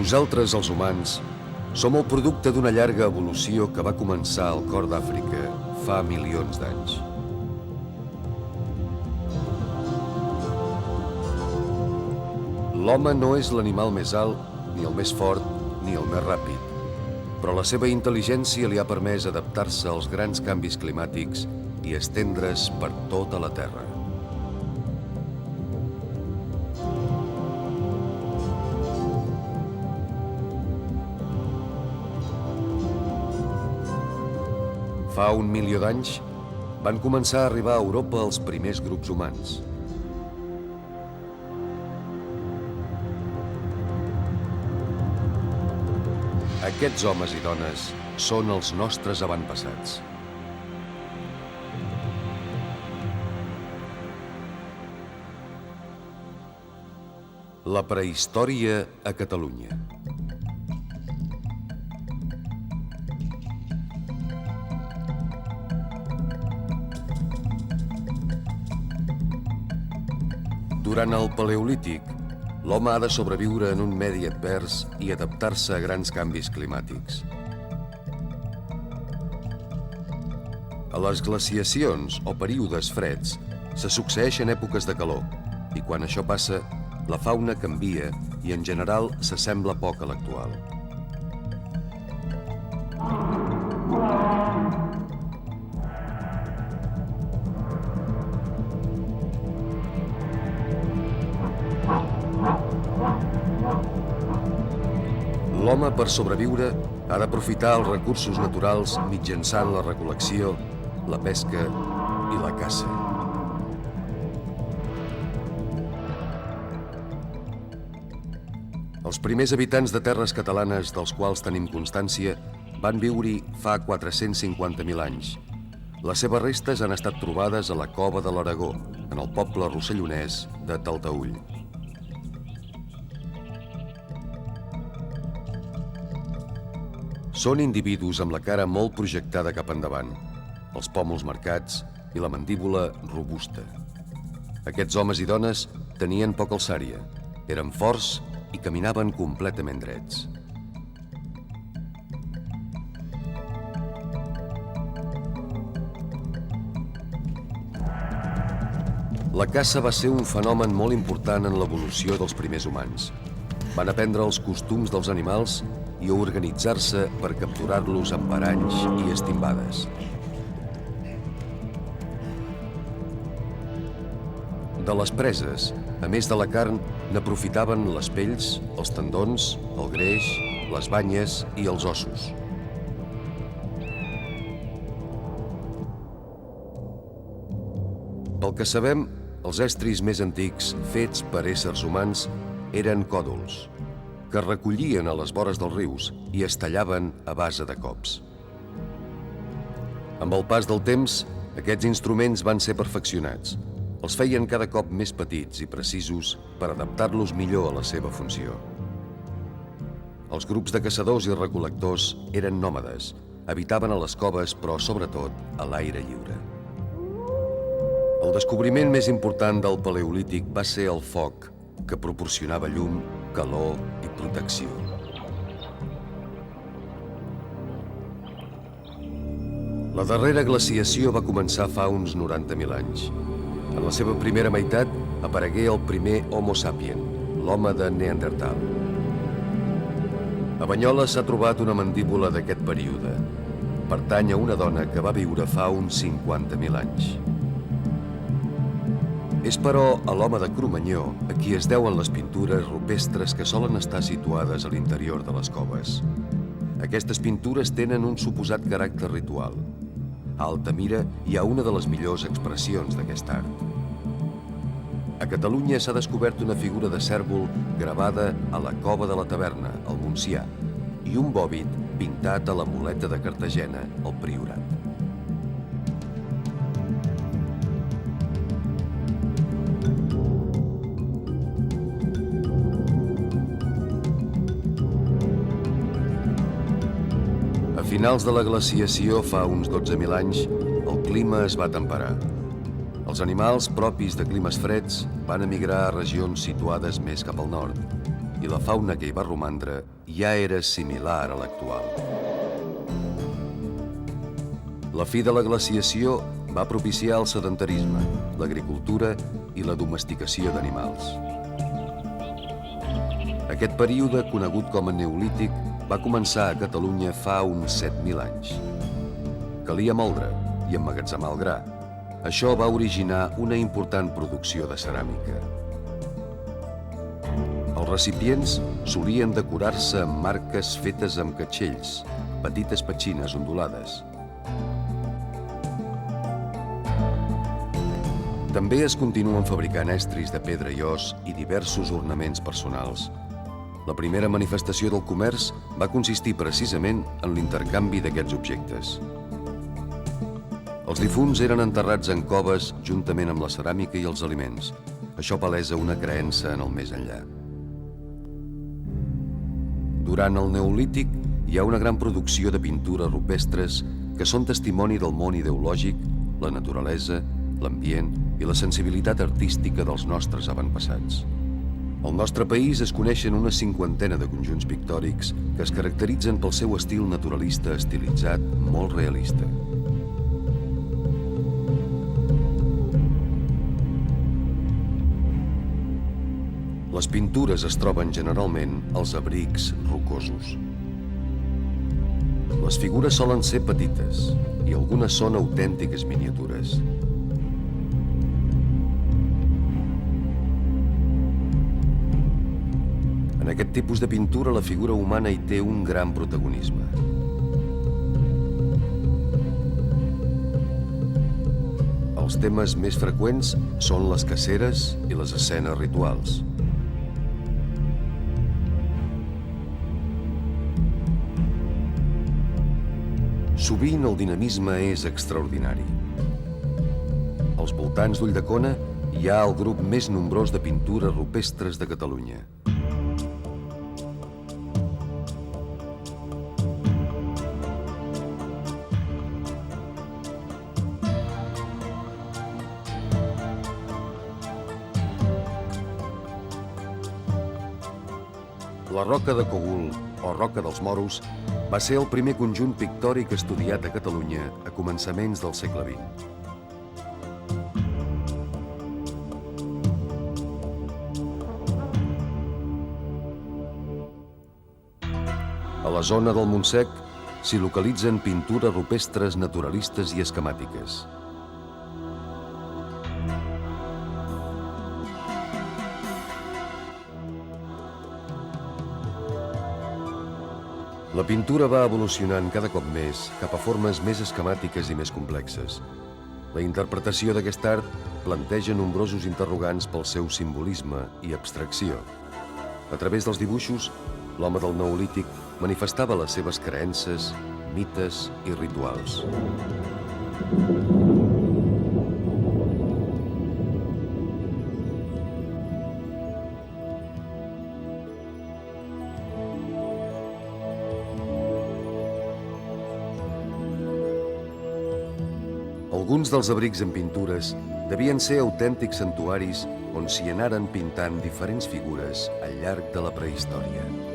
Nosaltres, els humans, som el producte d'una llarga evolució que va començar al cor d'Àfrica fa milions d'anys. L'home no és l'animal més alt, ni el més fort, ni el més ràpid, però la seva intel·ligència li ha permès adaptar-se als grans canvis climàtics i estendre's per tota la Terra. Fa 1 milió d'anys van començar a arribar a Europa els primers grups humans. Aquests homes i dones són els nostres avantpassats. La prehistòria a Catalunya. Durant el Paleolític, l'home ha de sobreviure en un medi advers i adaptar-se a grans canvis climàtics. A les glaciacions o períodes freds se succeeixen èpoques de calor i quan això passa, la fauna canvia i en general s'assembla poc a l'actual. L'home, per sobreviure, ha d'aprofitar els recursos naturals mitjançant la recol·lecció, la pesca i la caça. Els primers habitants de terres catalanes dels quals tenim constància van viure-hi fa 450.000 anys. Les seves restes han estat trobades a la Cova de l'Aragó, en el poble rossellonès de Talteüll. Són individus amb la cara molt projectada cap endavant, els pòmuls marcats i la mandíbula robusta. Aquests homes i dones tenien poca alçària, eren forts i caminaven completament drets. La caça va ser un fenomen molt important en l'evolució dels primers humans. Van aprendre els costums dels animals i a organitzar-se per capturar-los amb paranys i estimbades. De les preses, a més de la carn, n'aprofitaven les pells, els tendons, el greix, les banyes i els ossos. Pel que sabem, els estris més antics fets per éssers humans eren còdols, que es recollien a les vores dels rius i es tallaven a base de cops. Amb el pas del temps, aquests instruments van ser perfeccionats. Els feien cada cop més petits i precisos per adaptar-los millor a la seva funció. Els grups de caçadors i recol·lectors eren nòmades, habitaven a les coves però sobretot a l'aire lliure. El descobriment més important del Paleolític va ser el foc, que proporcionava llum, calor i protecció. La darrera glaciació va començar fa uns 90.000 anys. En la seva primera meitat aparegué el primer Homo sapien, l'home de Neandertal. A Banyoles s'ha trobat una mandíbula d'aquest període. Pertany a una dona que va viure fa uns 50.000 anys. És, però, a l'home de Cromanyó a qui es deuen les pintures rupestres que solen estar situades a l'interior de les coves. Aquestes pintures tenen un suposat caràcter ritual. A Altamira hi ha una de les millors expressions d'aquest art. A Catalunya s'ha descobert una figura de cèrvol gravada a la Cova de la Taverna, al Montsià, i un bòvid pintat a la Muleta de Cartagena, al Priorat. A finals de la glaciació, fa uns 12.000 anys, el clima es va temperar. Els animals propis de climes freds van emigrar a regions situades més cap al nord i la fauna que hi va romandre ja era similar a l'actual. La fi de la glaciació va propiciar el sedentarisme, l'agricultura i la domesticació d'animals. Aquest període, conegut com a Neolític, va començar a Catalunya fa uns 7.000 anys. Calia moldre i emmagatzemar el gra. Això va originar una important producció de ceràmica. Els recipients solien decorar-se amb marques fetes amb catxells, petites petxines ondulades. També es continuen fabricant estris de pedra i os i diversos ornaments personals. La primera manifestació del comerç va consistir precisament en l'intercanvi d'aquests objectes. Els difunts eren enterrats en coves juntament amb la ceràmica i els aliments. Això palesa una creença en el més enllà. Durant el Neolític hi ha una gran producció de pintures rupestres que són testimoni del món ideològic, la naturalesa, l'ambient i la sensibilitat artística dels nostres avantpassats. Al nostre país es coneixen una 50ena de conjunts pictòrics que es caracteritzen pel seu estil naturalista estilitzat molt realista. Les pintures es troben generalment als abrics rocosos. Les figures solen ser petites i algunes són autèntiques miniatures. En aquest tipus de pintura, la figura humana hi té un gran protagonisme. Els temes més freqüents són les caceres i les escenes rituals. Sovint el dinamisme és extraordinari. Als voltants d'Ulldecona hi ha el grup més nombrós de pintures rupestres de Catalunya. La Roca de Cogul, o Roca dels Moros, va ser el primer conjunt pictòric estudiat a Catalunya a començaments del segle XX. A la zona del Montsec s'hi localitzen pintures rupestres naturalistes i esquemàtiques. La pintura va evolucionant cada cop més cap a formes més esquemàtiques i més complexes. La interpretació d'aquest art planteja nombrosos interrogants pel seu simbolisme i abstracció. A través dels dibuixos, l'home del Neolític manifestava les seves creences, mites i rituals. Alguns dels abrics en pintures devien ser autèntics santuaris on s'hi anaren pintant diferents figures al llarg de la prehistòria.